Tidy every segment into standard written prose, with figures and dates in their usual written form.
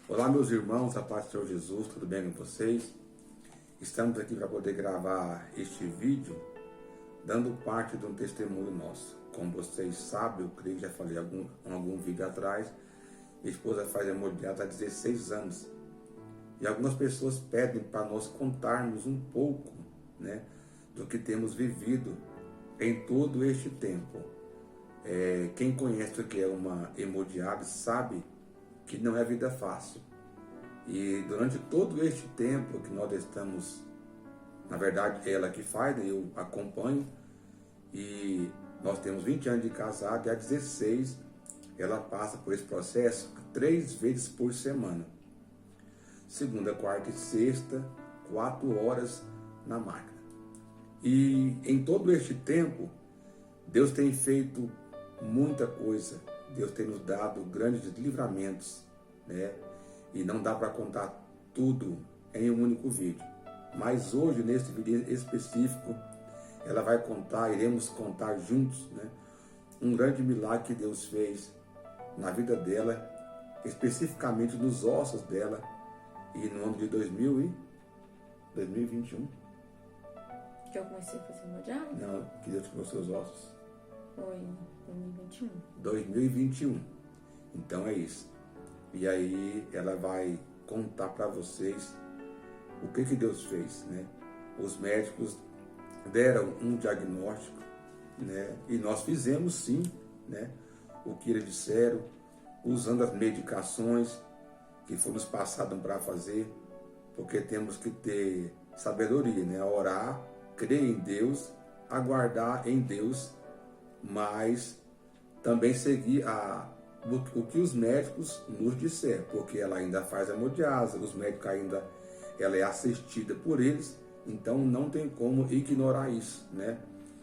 Olá, meus irmãos, a paz do Senhor Jesus, tudo bem com vocês? Estamos aqui para poder gravar este vídeo, dando parte de um testemunho nosso. Como vocês sabem, eu creio que já falei em algum vídeo atrás, minha esposa faz hemodiálise há 16 anos. E algumas pessoas pedem para nós contarmos um pouco, né, do que temos vivido em todo este tempo. Quem conhece o que é uma hemodiálise sabe que não é vida fácil. E durante todo este tempo que nós estamos, na verdade ela que faz, né, eu acompanho, e nós temos 20 anos de casado e há 16 ela passa por esse processo 3 vezes por semana. Segunda, quarta e sexta, 4 horas na máquina. E em todo este tempo, Deus tem feito muita coisa. Deus tem nos dado grandes livramentos, né? E não dá para contar tudo em um único vídeo. Mas hoje, nesse vídeo específico, ela vai contar, iremos contar juntos, né, um grande milagre que Deus fez na vida dela, especificamente nos ossos dela, e no ano de 2021. Que eu comecei a fazer hemodiálise? Não, que Deus tirou seus ossos. Foi em 2021. 2021. Então é isso. E aí ela vai contar para vocês o que Deus fez, né? Os médicos deram um diagnóstico, né? E nós fizemos sim, né, o que eles disseram, usando as medicações que foram passadas para fazer, porque temos que ter sabedoria, né? Orar, crer em Deus, aguardar em Deus, mas também seguir o que os médicos nos disseram, porque ela ainda faz hemodiálise, os médicos ainda, ela é assistida por eles, então não tem como ignorar isso, né?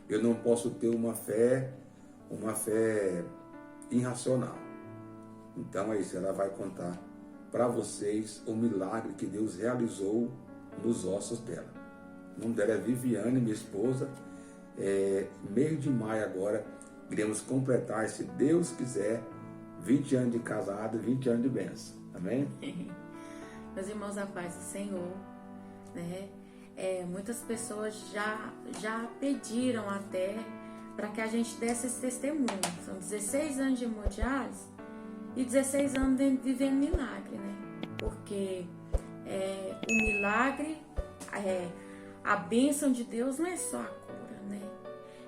Eu não posso ter uma fé irracional. Então é isso, ela vai contar para vocês o milagre que Deus realizou nos ossos dela. O nome dela é Viviane, minha esposa. Mês de maio agora, iremos completar, se Deus quiser, 20 anos de casado, 20 anos de bênção. Amém? Meus irmãos, a paz do Senhor, né? Muitas pessoas já pediram até para que a gente desse esse testemunho. São 16 anos de hemodiálise e 16 anos vivendo milagre, né? Porque o milagre, a bênção de Deus não é só a cura, né?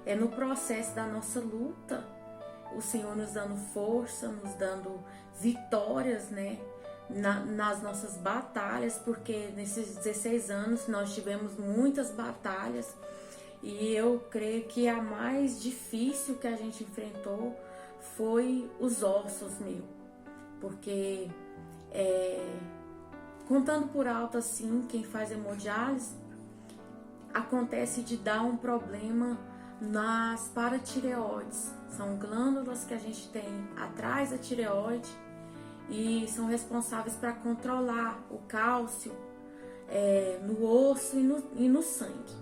É no processo da nossa luta, o Senhor nos dando força, nos dando vitórias, né? Nas nossas batalhas, porque nesses 16 anos nós tivemos muitas batalhas e eu creio que a mais difícil que a gente enfrentou foi os ossos, porque contando por alto assim, quem faz hemodiálise, acontece de dar um problema nas paratireoides. São glândulas que a gente tem atrás da tireoide e são responsáveis para controlar o cálcio no osso e no sangue,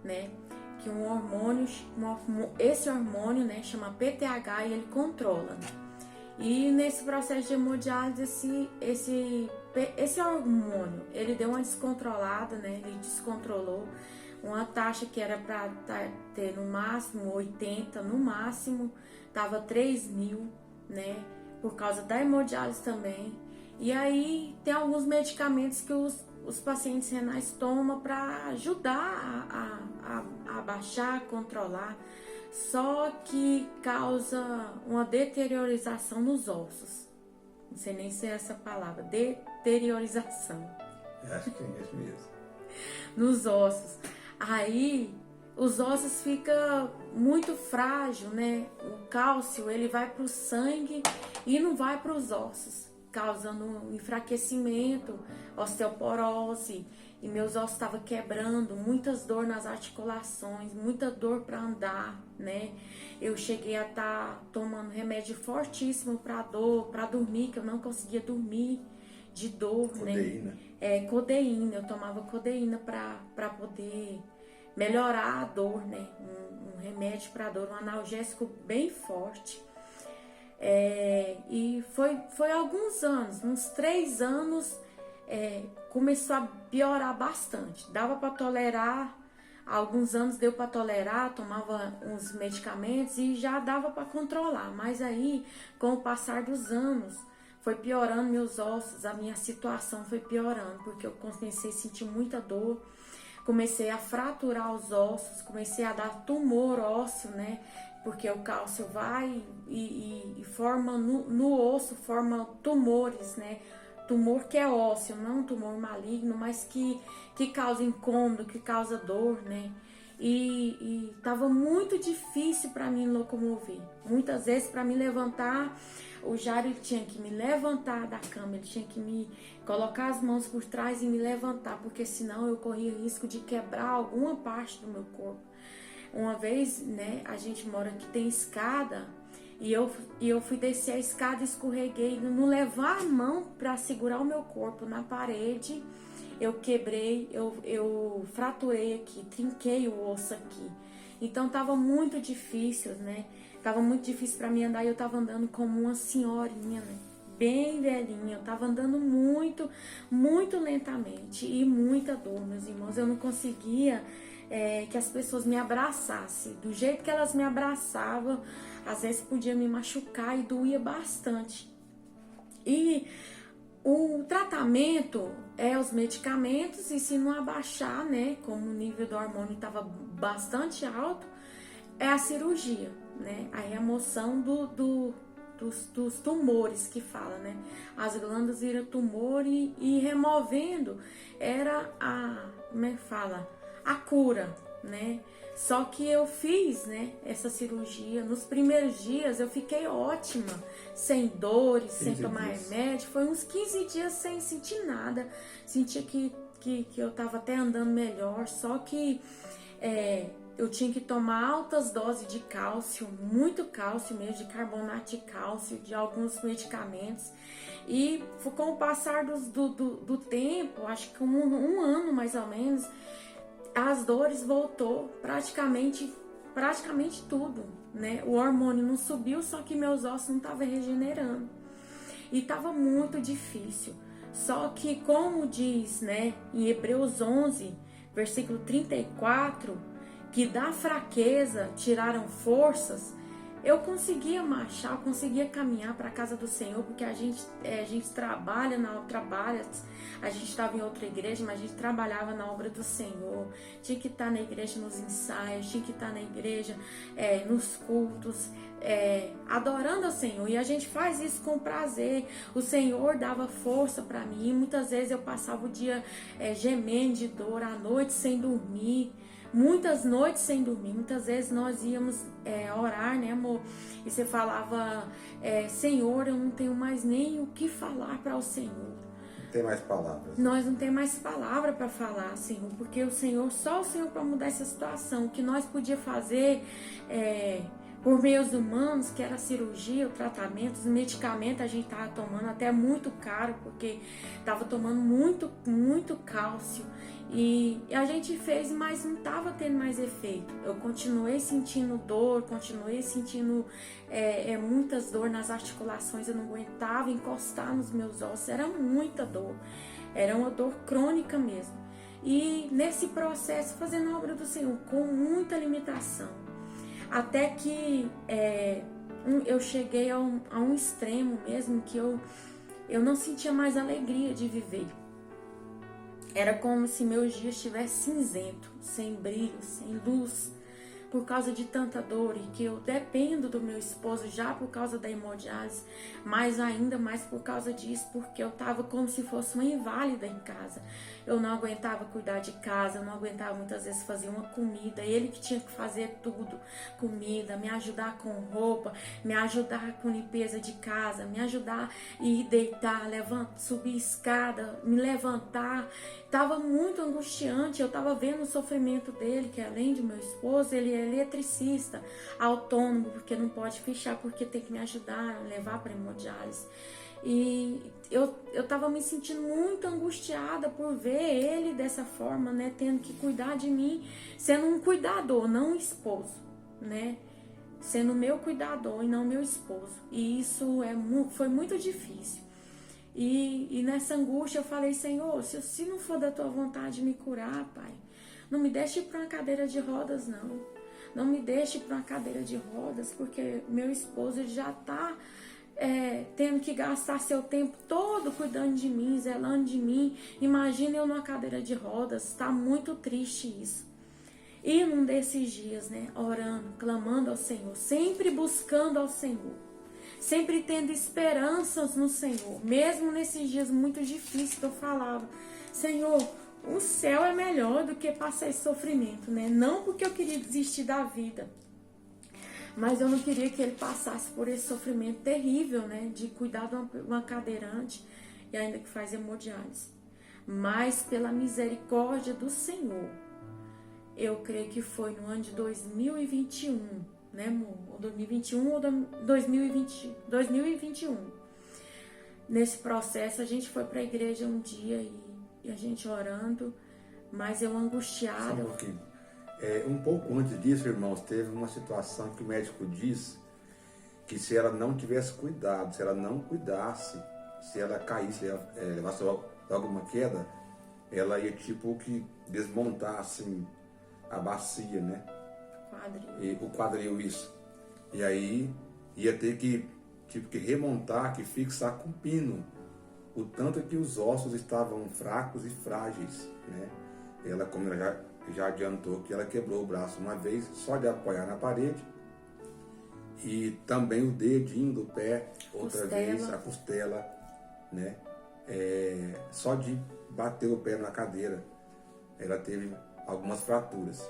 né? Que esse hormônio, né, chama PTH e ele controla. E nesse processo de hemodiálise, esse hormônio, ele deu uma descontrolada, né? Ele descontrolou uma taxa que era para ter no máximo 80, no máximo tava 3.000, né? Por causa da hemodiálise também. E aí tem alguns medicamentos que os pacientes renais tomam para ajudar a baixar, a controlar, só que causa uma deteriorização nos ossos. Não sei nem se é essa palavra, deteriorização. Acho que é isso mesmo. Nos ossos. Aí os ossos ficam muito frágil, né? O cálcio ele vai para o sangue e não vai para os ossos, causando um enfraquecimento, osteoporose, e meus ossos estavam quebrando, muitas dores nas articulações, muita dor para andar, né? Eu cheguei a estar tomando remédio fortíssimo para dor, para dormir, que eu não conseguia dormir de dor, Codeína. né? Codeína, eu tomava codeína para poder melhorar a dor, né? Um remédio para dor, um analgésico bem forte. E foi alguns anos, uns 3 anos, começou a piorar bastante. Dava para tolerar, há alguns anos deu para tolerar, tomava uns medicamentos e já dava para controlar. Mas aí, com o passar dos anos, foi piorando meus ossos, a minha situação foi piorando, porque eu comecei a sentir muita dor, comecei a fraturar os ossos, comecei a dar tumor ósseo, né? Porque o cálcio vai e forma no osso, forma tumores, né? Tumor que é ósseo, não um tumor maligno, mas que causa incômodo, que causa dor, né? E tava muito difícil para mim locomover. Muitas vezes para me levantar, o Jairo ele tinha que me levantar da cama, ele tinha que me colocar as mãos por trás e me levantar, porque senão eu corria risco de quebrar alguma parte do meu corpo. Uma vez, né, a gente mora aqui, tem escada, e eu fui descer a escada, escorreguei, não levar a mão para segurar o meu corpo na parede, eu quebrei, eu fraturei aqui, trinquei o osso aqui. Então tava muito difícil, né? Tava muito difícil para mim andar, e eu tava andando como uma senhorinha, né? Bem velhinha, eu tava andando muito, muito lentamente e muita dor, meus irmãos. Eu não conseguia que as pessoas me abraçassem. Do jeito que elas me abraçavam, às vezes podia me machucar e doía bastante. E o tratamento é os medicamentos, e se não abaixar, né, como o nível do hormônio estava bastante alto, é a cirurgia, né, a remoção dos tumores que fala, né, as glândulas viram tumor e removendo era como é que fala? A cura, né? Só que eu fiz, né, essa cirurgia. Nos primeiros dias eu fiquei ótima, sem dores, sem tomar remédio. Foi uns 15 dias sem sentir nada. Sentia que eu tava até andando melhor. Só que eu tinha que tomar altas doses de cálcio, muito cálcio mesmo, de carbonato de cálcio, de alguns medicamentos. E com o passar do tempo, acho que um ano mais ou menos, as dores voltou praticamente tudo, né? O hormônio não subiu, só que meus ossos não estavam regenerando. E estava muito difícil. Só que, como diz, né, em Hebreus 11, versículo 34, que da fraqueza tiraram forças, eu conseguia marchar, eu conseguia caminhar para a casa do Senhor, porque a gente trabalha, a gente estava em outra igreja, mas a gente trabalhava na obra do Senhor, tinha que estar na igreja nos ensaios, tinha que estar na igreja nos cultos, adorando ao Senhor, e a gente faz isso com prazer. O Senhor dava força para mim, e muitas vezes eu passava o dia gemendo de dor, à noite sem dormir, muitas noites sem dormir. Muitas vezes nós íamos orar, né, amor? E você falava, Senhor, eu não tenho mais nem o que falar para o Senhor. Não tem mais palavras. Nós não temos mais palavra para falar, Senhor, porque só o Senhor para mudar essa situação. O que nós podíamos fazer por meios humanos, que era a cirurgia, o tratamento, os medicamentos a gente estava tomando até muito caro, porque estava tomando muito, muito cálcio. E a gente fez, mas não estava tendo mais efeito. Eu continuei sentindo dor, continuei sentindo muitas dores nas articulações. Eu não aguentava encostar nos meus ossos, era muita dor. Era uma dor crônica mesmo. E nesse processo, fazendo a obra do Senhor, com muita limitação. Até que eu cheguei a um extremo mesmo, que eu não sentia mais alegria de viver. Era como se meus dias estivessem cinzento, sem brilho, sem luz, por causa de tanta dor, e que eu dependo do meu esposo já por causa da hemodiálise, mas ainda mais por causa disso, porque eu estava como se fosse uma inválida em casa. Eu não aguentava cuidar de casa, eu não aguentava muitas vezes fazer uma comida, ele que tinha que fazer tudo, comida, me ajudar com roupa, me ajudar com limpeza de casa, me ajudar a ir deitar, subir escada, me levantar. Estava muito angustiante, eu estava vendo o sofrimento dele, que além de meu esposo, ele é eletricista, autônomo, porque não pode fechar, porque tem que me ajudar a levar para hemodiálise. E eu estava me sentindo muito angustiada por ver ele dessa forma, né, tendo que cuidar de mim, sendo um cuidador, não um esposo, né? sendo meu cuidador e não meu esposo. E isso foi muito difícil. E nessa angústia eu falei, Senhor, se não for da tua vontade me curar, Pai, não me deixe ir para uma cadeira de rodas, não. Não me deixe ir para uma cadeira de rodas, porque meu esposo já está tendo que gastar seu tempo todo cuidando de mim, zelando de mim. Imagina eu numa cadeira de rodas, está muito triste isso. E num desses dias, né, orando, clamando ao Senhor, sempre buscando ao Senhor, sempre tendo esperanças no Senhor, mesmo nesses dias muito difíceis que eu falava, Senhor, o céu é melhor do que passar esse sofrimento, né? Não porque eu queria desistir da vida, mas eu não queria que ele passasse por esse sofrimento terrível, né, de cuidar de uma cadeirante e ainda que faz hemodiálise. Mas pela misericórdia do Senhor, eu creio que foi no ano de 2021, né, amor? Ou 2021 ou 2021. Nesse processo, a gente foi para a igreja um dia e a gente orando, mas eu angustiada. Só um pouquinho. Um pouco antes disso, irmãos, teve uma situação que o médico disse que se ela não tivesse cuidado, se ela não cuidasse, se ela caísse, levasse logo uma queda, ela ia tipo que desmontar assim a bacia, né? O quadril, isso. E aí ia ter que remontar, que fixar com pino. O tanto que os ossos estavam fracos e frágeis, né? Ela, como ela já adiantou, que ela quebrou o braço uma vez só de apoiar na parede. E também o dedinho do pé, outra vez, a costela, né? Só de bater o pé na cadeira, ela teve algumas fraturas.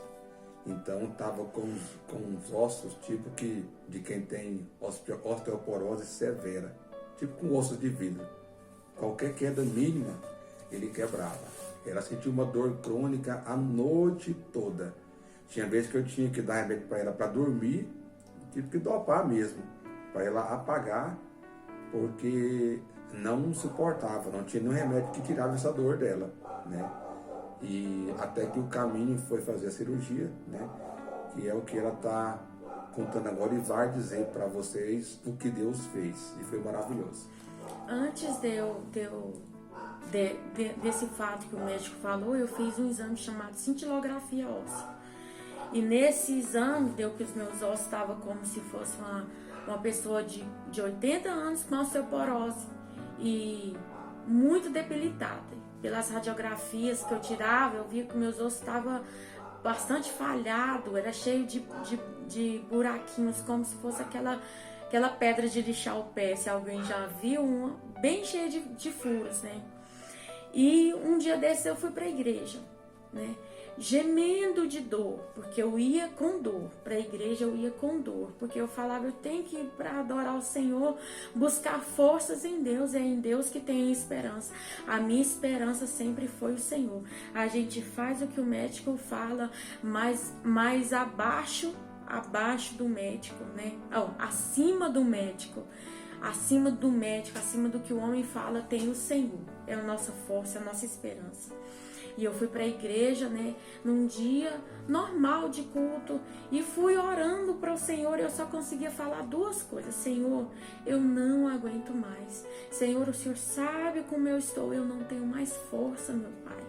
Então estava com os ossos tipo que de quem tem osteoporose severa, tipo com ossos de vidro. Qualquer queda mínima ele quebrava. Ela sentiu uma dor crônica a noite toda. Tinha vezes que eu tinha que dar remédio para ela para dormir, tive que dopar mesmo, para ela apagar, porque não suportava, não tinha nenhum remédio que tirava essa dor dela, né? E até que o caminho foi fazer a cirurgia, né? Que é o que ela está contando agora e vai dizer para vocês o que Deus fez. E foi maravilhoso. Antes desse fato que o médico falou, eu fiz um exame chamado cintilografia óssea. E nesse exame deu que os meus ossos estavam como se fosse uma pessoa de 80 anos com osteoporose e muito debilitada. Pelas radiografias que eu tirava, eu via que meus ossos estavam bastante falhados, era cheio de buraquinhos, como se fosse aquela pedra de lixar o pé, se alguém já viu, bem cheia de furos, né? E um dia desses eu fui para a igreja, né? Gemendo de dor, porque eu ia com dor, para a igreja eu ia com dor, porque eu falava, eu tenho que ir para adorar o Senhor, buscar forças em Deus, é em Deus que tem esperança. A minha esperança sempre foi o Senhor. A gente faz o que o médico fala, mas abaixo do médico, né? Acima do médico, acima do que o homem fala, tem o Senhor. É a nossa força, a nossa esperança. E eu fui para a igreja, né, num dia normal de culto, e fui orando para o Senhor. Eu só conseguia falar duas coisas: Senhor, eu não aguento mais. Senhor, o Senhor sabe como eu estou. Eu não tenho mais força, meu Pai.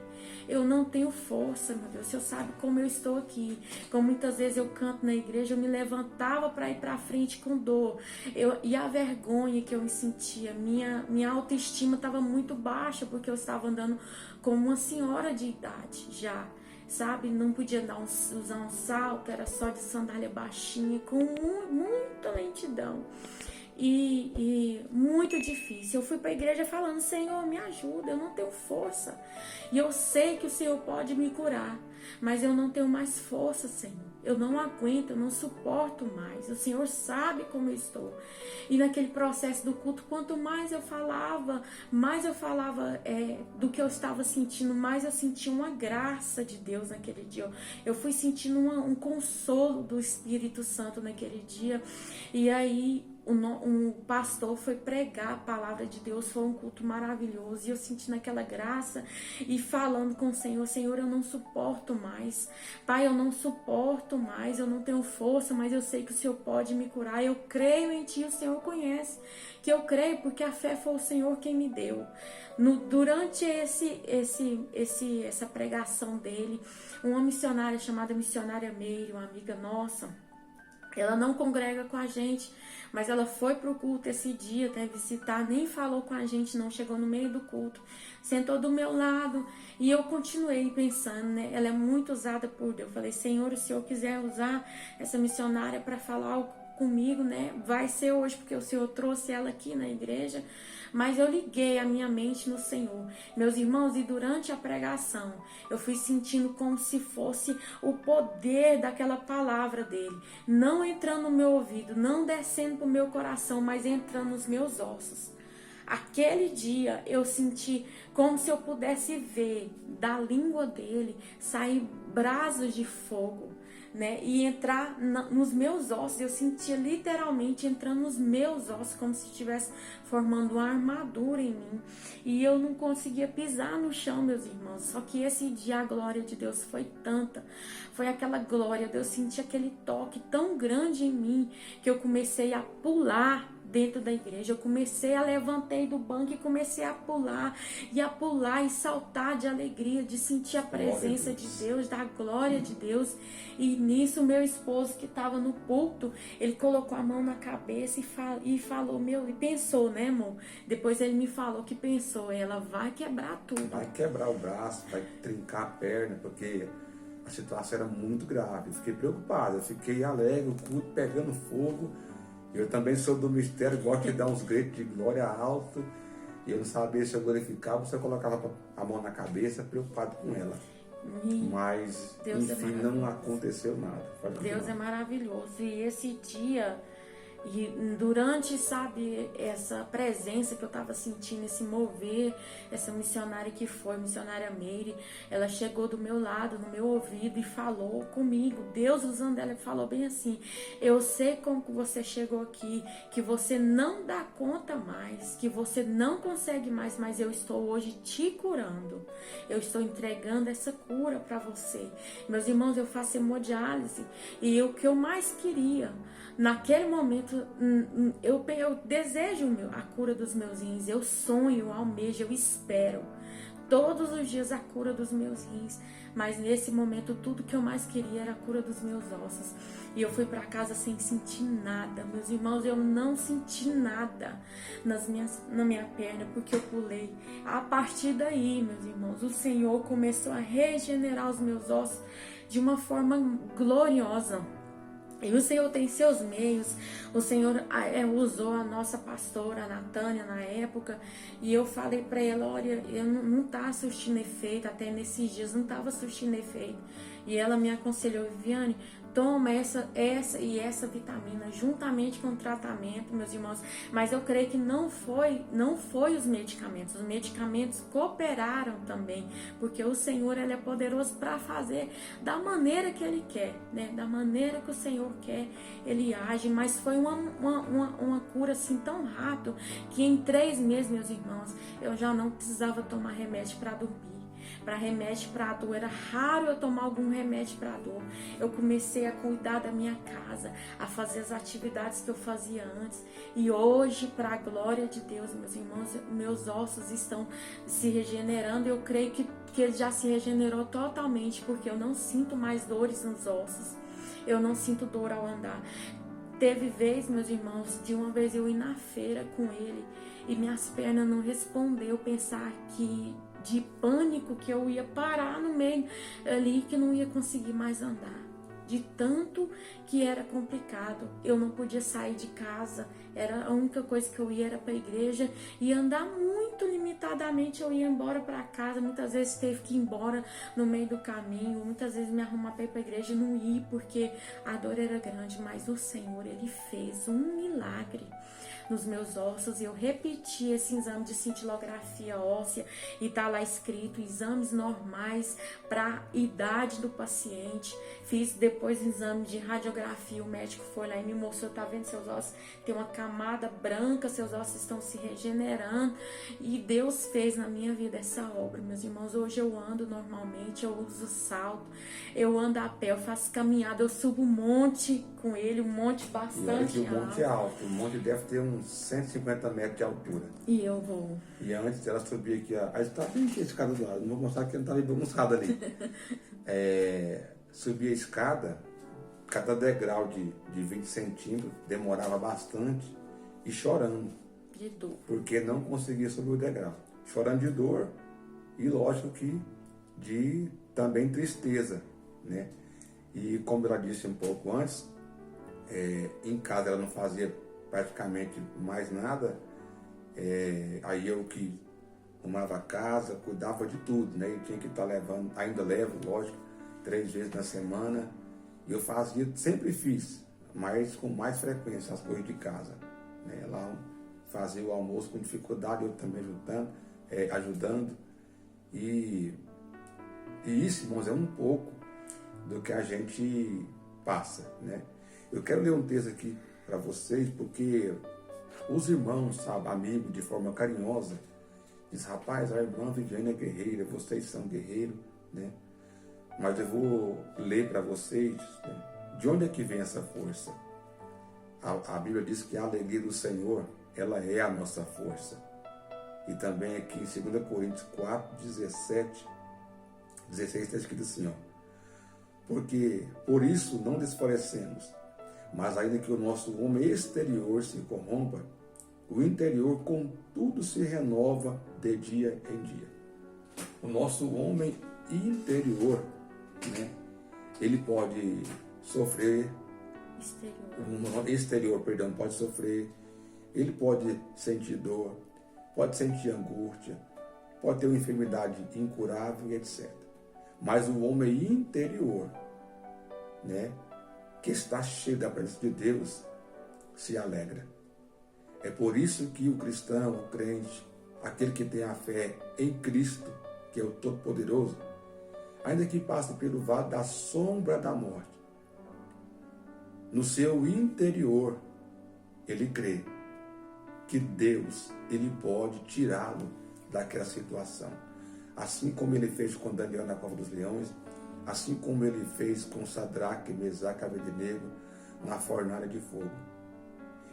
Eu não tenho força, meu Deus. O Senhor sabe como eu estou aqui. Como muitas vezes eu canto na igreja, eu me levantava para ir para frente com dor. E a vergonha que eu me sentia, minha autoestima estava muito baixa, porque eu estava andando como uma senhora de idade já, sabe? Não podia usar um salto, era só de sandália baixinha, com muita lentidão. E muito difícil. Eu fui para a igreja falando: Senhor, me ajuda, eu não tenho força. E eu sei que o Senhor pode me curar, mas eu não tenho mais força, Senhor. Eu não aguento, eu não suporto mais. O Senhor sabe como eu estou. E naquele processo do culto, quanto mais eu falava do que eu estava sentindo, mais eu sentia uma graça de Deus naquele dia. Eu fui sentindo um consolo do Espírito Santo naquele dia. E aí um pastor foi pregar a palavra de Deus, foi um culto maravilhoso, e eu sentindo aquela graça e falando com o Senhor: Senhor, eu não suporto mais, Pai, eu não suporto mais, eu não tenho força, mas eu sei que o Senhor pode me curar, eu creio em Ti, o Senhor conhece que eu creio, porque a fé foi o Senhor quem me deu. Durante essa pregação dele, uma missionária chamada Missionária Meire, uma amiga nossa, ela não congrega com a gente, mas ela foi pro culto esse dia, até visitar, nem falou com a gente, não, chegou no meio do culto, sentou do meu lado, e eu continuei pensando, né? Ela é muito usada por Deus. Eu falei: Senhor, se o Senhor quiser usar essa missionária para falar algo comigo, né? Vai ser hoje, porque o Senhor trouxe ela aqui na igreja. Mas eu liguei a minha mente no Senhor, meus irmãos, e durante a pregação eu fui sentindo como se fosse o poder daquela palavra dele, não entrando no meu ouvido, não descendo pro meu coração, mas entrando nos meus ossos. Aquele dia eu senti como se eu pudesse ver da língua dele sair brasas de fogo, né? E entrar nos meus ossos. Eu sentia literalmente entrando nos meus ossos, como se estivesse formando uma armadura em mim. E eu não conseguia pisar no chão, meus irmãos. Só que esse dia a glória de Deus foi tanta. Foi aquela glória, eu senti aquele toque tão grande em mim, que eu comecei a pular dentro da igreja. Eu levantei do banco e comecei a pular e saltar de alegria, de sentir a presença de Deus, da glória de Deus. E nisso meu esposo, que estava no púlpito, ele colocou a mão na cabeça e falou, e pensou, né, amor? Depois ele me falou que pensou: ela vai quebrar tudo. Vai quebrar o braço, vai trincar a perna, porque a situação era muito grave. Eu fiquei preocupado, eu fiquei alegre, o culto pegando fogo. Eu também sou do mistério, gosto de dar uns gritos de glória alto. E eu não sabia se eu glorificava ou se eu colocava a mão na cabeça, preocupado com ela. Mas, Deus enfim, não aconteceu nada. Deus é maravilhoso. E esse dia, e durante, sabe, essa presença que eu tava sentindo, esse mover, essa missionária que foi, missionária Meire, ela chegou do meu lado, no meu ouvido, e falou comigo. Deus usando ela, falou bem assim: eu sei como que você chegou aqui, que você não dá conta mais, que você não consegue mais, mas eu estou hoje te curando. Eu estou entregando essa cura para você. Meus irmãos, eu faço hemodiálise, e o que eu mais queria naquele momento, eu desejo a cura dos meus rins, eu sonho, eu almejo, eu espero todos os dias a cura dos meus rins, mas nesse momento tudo que eu mais queria era a cura dos meus ossos. E eu fui para casa sem sentir nada, meus irmãos, eu não senti nada na minha perna, porque eu pulei. A partir daí, meus irmãos, o Senhor começou a regenerar os meus ossos de uma forma gloriosa. E o Senhor tem seus meios. O Senhor usou a nossa pastora, a Natânia, na época. E eu falei para ela: olha, eu não tá surtindo efeito, até nesses dias não estava surtindo efeito. E ela me aconselhou: Viviane, toma essa e essa vitamina juntamente com o tratamento, meus irmãos. Mas eu creio que não foi os medicamentos. Os medicamentos cooperaram também, porque o Senhor, ele é poderoso para fazer da maneira que ele quer, né? Da maneira que o Senhor quer, ele age. Mas foi uma cura assim tão rápido, que em 3 meses, meus irmãos, eu já não precisava tomar remédio para dormir, para remédio para dor. Era raro eu tomar algum remédio para dor. Eu comecei a cuidar da minha casa, a fazer as atividades que eu fazia antes. E hoje, para a glória de Deus, meus irmãos, meus ossos estão se regenerando. Eu creio que ele já se regenerou totalmente, porque eu não sinto mais dores nos ossos. Eu não sinto dor ao andar. Teve vez, meus irmãos, de uma vez eu ir na feira com ele e minhas pernas não respondeu, pensar que de pânico que eu ia parar no meio ali, que não ia conseguir mais andar. De tanto que era complicado, eu não podia sair de casa, era a única coisa que eu ia era para a igreja, e andar muito limitadamente. Eu ia embora para casa, muitas vezes teve que ir embora no meio do caminho, muitas vezes me arrumar para ir para a igreja e não ir, porque a dor era grande. Mas o Senhor, ele fez um milagre. nos meus ossos. Eu repeti esse exame de cintilografia óssea e tá lá escrito exames normais para idade do paciente. Fiz depois o exame de radiografia, o médico foi lá e me mostrou, tá vendo, seus ossos tem uma camada branca, seus ossos estão se regenerando, e Deus fez na minha vida essa obra, meus irmãos. Hoje eu ando normalmente, eu uso salto, eu ando a pé, eu faço caminhada, eu subo um monte com ele, um monte bastante alto. O monte é alto, o monte deve ter uns 150 metros de altura. E eu vou. E antes ela subia aqui, a escada bem aqui, a escada do lado, não vou mostrar que não tá ali bagunçada ali. Subia a escada, cada degrau de 20 centímetros, demorava bastante e chorando. De dor. Porque não conseguia subir o degrau. Chorando de dor e, lógico, que de também tristeza, né? E como ela disse um pouco antes, em casa ela não fazia praticamente mais nada, aí eu que arrumava a casa, cuidava de tudo, né? Eu tinha que estar levando, ainda levo, lógico, 3 vezes na semana. E eu fazia, sempre fiz, mas com mais frequência as coisas de casa, né? Lá fazia o almoço com dificuldade, eu também ajudando. E isso, irmãos, é um pouco do que a gente passa, né? Eu quero ler um texto aqui para vocês, porque os irmãos, sabe, amigos, de forma carinhosa, diz: rapaz, a irmã Viviane é guerreira, vocês são guerreiros, né? Mas eu vou ler para vocês, né, de onde é que vem essa força. A Bíblia diz que a alegria do Senhor, ela é a nossa força. E também aqui em 2 Coríntios 4, 16 está escrito assim, ó: porque por isso não desfalecemos, mas ainda que o nosso homem exterior se corrompa, o interior contudo se renova de dia em dia. O nosso homem interior, né, ele pode sofrer, exterior, pode sofrer, ele pode sentir dor, pode sentir angústia, pode ter uma enfermidade incurável e etc. Mas o homem interior, né, que está cheio da presença de Deus, se alegra. É por isso que o cristão, o crente, aquele que tem a fé em Cristo, que é o Todo-Poderoso, ainda que passe pelo vale da sombra da morte, no seu interior, ele crê que Deus, ele pode tirá-lo daquela situação. Assim como ele fez com Daniel na cova dos leões, assim como ele fez com Sadraque, Mesaque e Abednego na fornalha de fogo.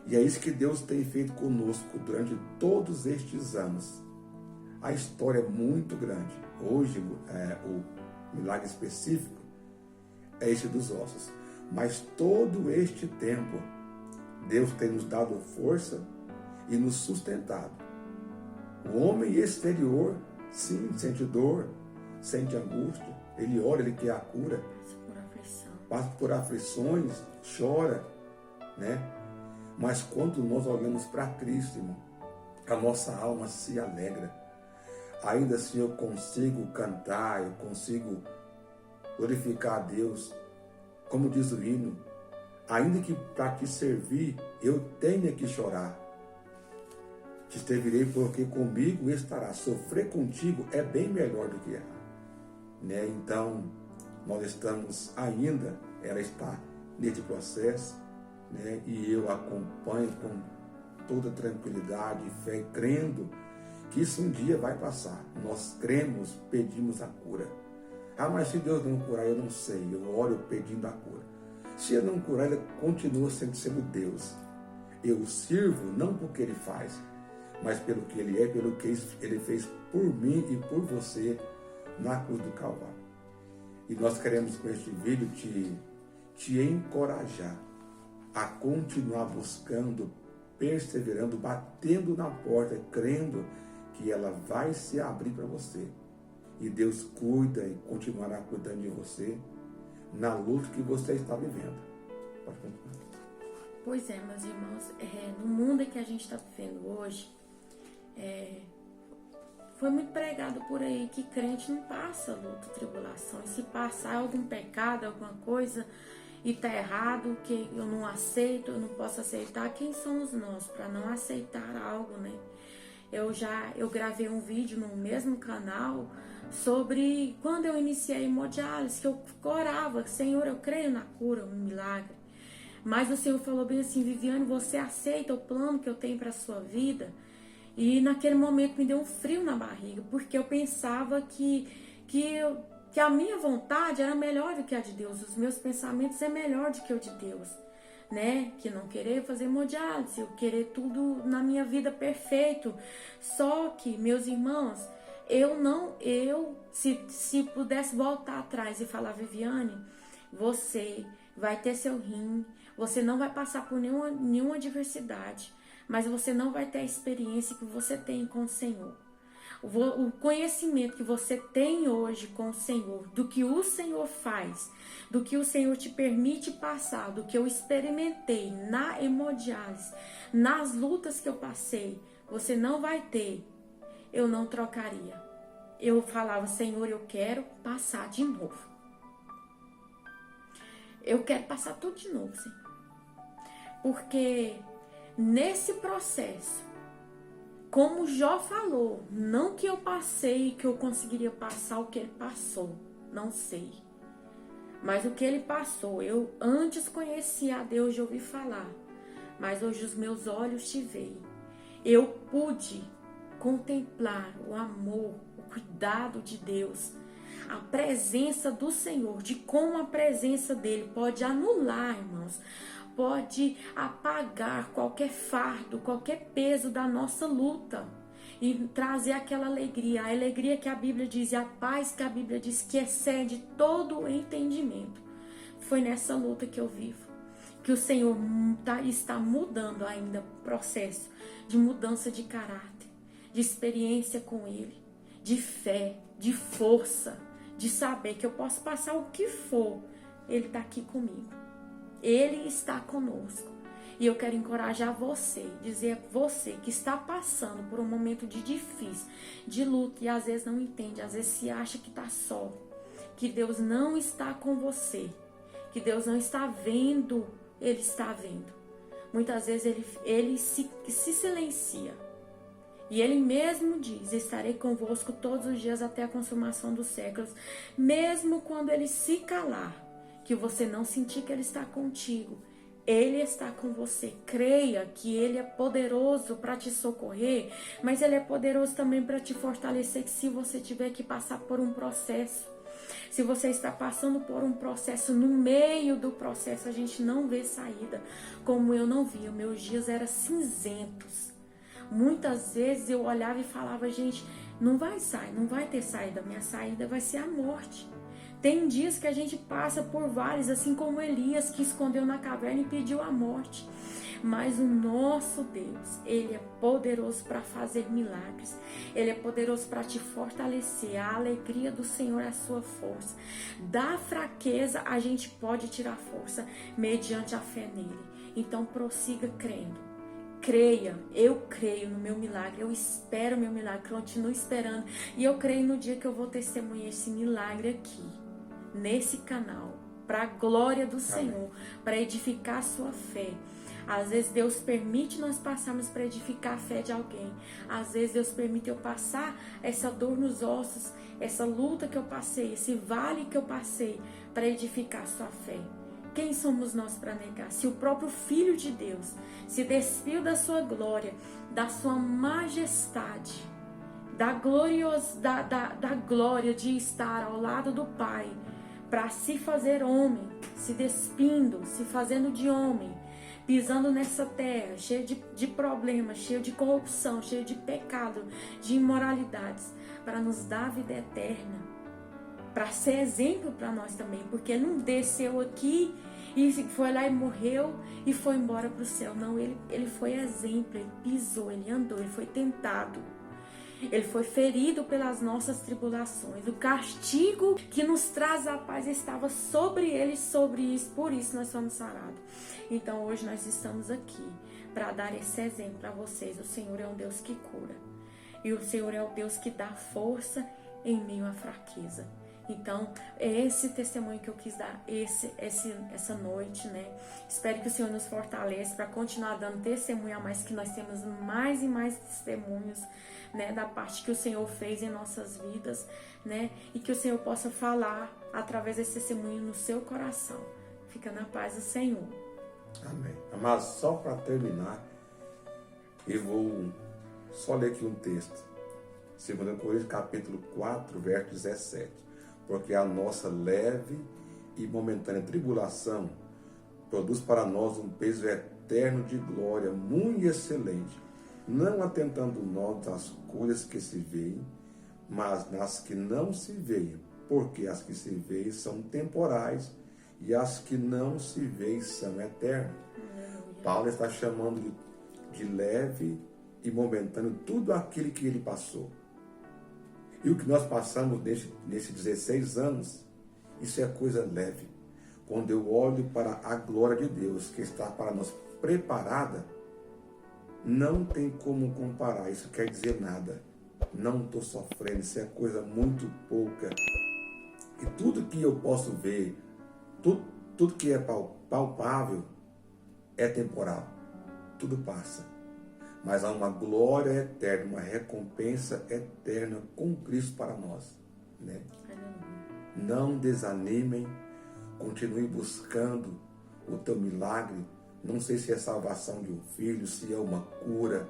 E é isso que Deus tem feito conosco durante todos estes anos. A história é muito grande. Hoje, o milagre específico é este dos ossos. Mas todo este tempo, Deus tem nos dado força e nos sustentado. O homem exterior, sim, sente dor, sente angústia, ele ora, ele quer a cura, passa por aflições, chora, né? Mas quando nós olhamos para Cristo, irmão, a nossa alma se alegra. Ainda assim eu consigo cantar, eu consigo glorificar a Deus. Como diz o hino, ainda que para te servir eu tenha que chorar, te servirei porque comigo estará. Sofrer contigo é bem melhor do que errar, né? Então, nós estamos ainda, ela está nesse processo, né? E eu acompanho com toda tranquilidade e fé, crendo que isso um dia vai passar. Nós cremos, pedimos a cura. Ah, mas se Deus não curar, eu não sei. Eu oro pedindo a cura. Se Ele não curar, Ele continua sendo Deus. Eu sirvo não porque Ele faz, mas pelo que Ele é, pelo que Ele fez por mim e por você na cruz do Calvário. E nós queremos com este vídeo te encorajar a continuar buscando, perseverando, batendo na porta, crendo que ela vai se abrir para você. E Deus cuida e continuará cuidando de você na luta que você está vivendo. Pode continuar. Pois é, meus irmãos, no mundo em que a gente está vivendo hoje, foi muito pregado por aí que crente não passa luta, tribulação. E se passar algum pecado, alguma coisa, e tá errado, que eu não aceito, eu não posso aceitar. Quem somos nós para não aceitar algo, né? Eu gravei um vídeo no mesmo canal sobre quando eu iniciei hemodiálise, que eu orava, Senhor, eu creio na cura, um milagre. Mas o Senhor falou bem assim, Viviane, você aceita o plano que eu tenho para sua vida? E naquele momento me deu um frio na barriga, porque eu pensava que a minha vontade era melhor do que a de Deus, os meus pensamentos é melhor do que o de Deus, né? Que não querer fazer hemodiálise, eu querer tudo na minha vida perfeito. Só que, meus irmãos, se pudesse voltar atrás e falar, Viviane, você vai ter seu rim, você não vai passar por nenhuma adversidade, mas você não vai ter a experiência que você tem com o Senhor. O conhecimento que você tem hoje com o Senhor, do que o Senhor faz, do que o Senhor te permite passar, do que eu experimentei na hemodiálise, nas lutas que eu passei, você não vai ter. Eu não trocaria. Eu falava, Senhor, eu quero passar de novo. Eu quero passar tudo de novo, Senhor. Porque nesse processo, como Jó falou, não que eu passei, que eu conseguiria passar o que ele passou, não sei. Mas o que ele passou, eu antes conhecia a Deus de ouvir falar, mas hoje os meus olhos te veem. Eu pude contemplar o amor, o cuidado de Deus, a presença do Senhor, de como a presença dele pode anular, irmãos, pode apagar qualquer fardo, qualquer peso da nossa luta e trazer aquela alegria, a alegria que a Bíblia diz e a paz que a Bíblia diz que excede todo o entendimento. Foi nessa luta que eu vivo, que o Senhor está mudando ainda o processo de mudança de caráter, de experiência com Ele, de fé, de força, de saber que eu posso passar o que for, Ele está aqui comigo. Ele está conosco. E eu quero encorajar você, dizer a você que está passando por um momento de difícil, de luta e às vezes não entende, às vezes se acha que está só, que Deus não está com você, que Deus não está vendo, Ele está vendo. Muitas vezes ele se silencia. E Ele mesmo diz, estarei convosco todos os dias até a consumação dos séculos, mesmo quando Ele se calar, que você não sentir que Ele está contigo, Ele está com você. Creia que Ele é poderoso para te socorrer, mas Ele é poderoso também para te fortalecer, que se você tiver que passar por um processo, se você está passando por um processo, no meio do processo a gente não vê saída, como eu não via, meus dias eram cinzentos. Muitas vezes eu olhava e falava, gente, não vai sair, não vai ter saída, minha saída vai ser a morte. Tem dias que a gente passa por vales, assim como Elias, que escondeu na caverna e pediu a morte. Mas o nosso Deus, Ele é poderoso para fazer milagres. Ele é poderoso para te fortalecer. A alegria do Senhor é a sua força. Da fraqueza, a gente pode tirar força mediante a fé nele. Então, prossiga crendo. Creia, eu creio no meu milagre, eu espero o meu milagre, continuo esperando. E eu creio no dia que eu vou testemunhar esse milagre aqui, nesse canal, para a glória do Senhor, para edificar a sua fé. Às vezes Deus permite nós passarmos para edificar a fé de alguém. Às vezes Deus permite eu passar essa dor nos ossos, essa luta que eu passei, esse vale que eu passei, para edificar a sua fé. Quem somos nós para negar? Se o próprio Filho de Deus se despiu da sua glória, da sua majestade, da glória de estar ao lado do Pai, para se fazer homem, se despindo, se fazendo de homem, pisando nessa terra, cheio de problemas, cheio de corrupção, cheio de pecado, de imoralidades, para nos dar a vida eterna, para ser exemplo para nós também, porque Ele não desceu aqui e foi lá e morreu e foi embora para o céu. Não, ele foi exemplo, Ele pisou, Ele andou, Ele foi tentado. Ele foi ferido pelas nossas tribulações. O castigo que nos traz a paz estava sobre Ele, sobre isso. Por isso nós somos sarados. Então hoje nós estamos aqui para dar esse exemplo para vocês. O Senhor é um Deus que cura. E o Senhor é o Deus que dá força em meio à fraqueza. Então, é esse testemunho que eu quis dar essa noite, né? Espero que o Senhor nos fortaleça para continuar dando testemunho a mais, que nós temos mais e mais testemunhos, né? Da parte que o Senhor fez em nossas vidas, né? E que o Senhor possa falar através desse testemunho no seu coração. Fica na paz do Senhor. Amém. Mas só para terminar, eu vou só ler aqui um texto. 2 Coríntios capítulo 4, verso 17. Porque a nossa leve e momentânea tribulação produz para nós um peso eterno de glória muito excelente, não atentando nós às coisas que se veem, mas nas que não se veem, porque as que se veem são temporais e as que não se veem são eternas. Paulo está chamando de leve e momentâneo tudo aquilo que ele passou. E o que nós passamos nesses 16 anos, isso é coisa leve. Quando eu olho para a glória de Deus que está para nós preparada, não tem como comparar. Isso quer dizer nada. Não estou sofrendo, isso é coisa muito pouca. E tudo que eu posso ver, tudo que é palpável, é temporal. Tudo passa. Mas há uma glória eterna, uma recompensa eterna com Cristo para nós, né? Não desanimem, continue buscando o teu milagre. Não sei se é salvação de um filho, se é uma cura,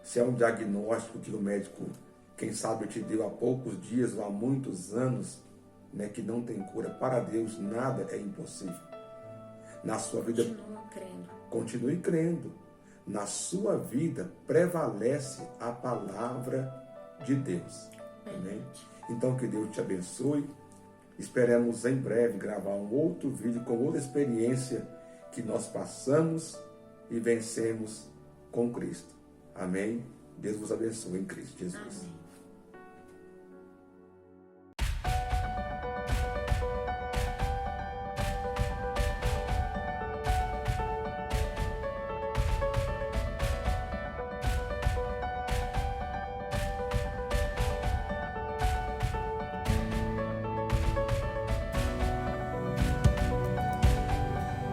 se é um diagnóstico que o médico, quem sabe, te deu há poucos dias ou há muitos anos, né, que não tem cura. Para Deus nada é impossível. Na sua vida, continue crendo. Na sua vida prevalece a palavra de Deus. Amém? Então que Deus te abençoe. Esperamos em breve gravar um outro vídeo com outra experiência que nós passamos e vencemos com Cristo. Amém? Deus vos abençoe em Cristo Jesus. Amém.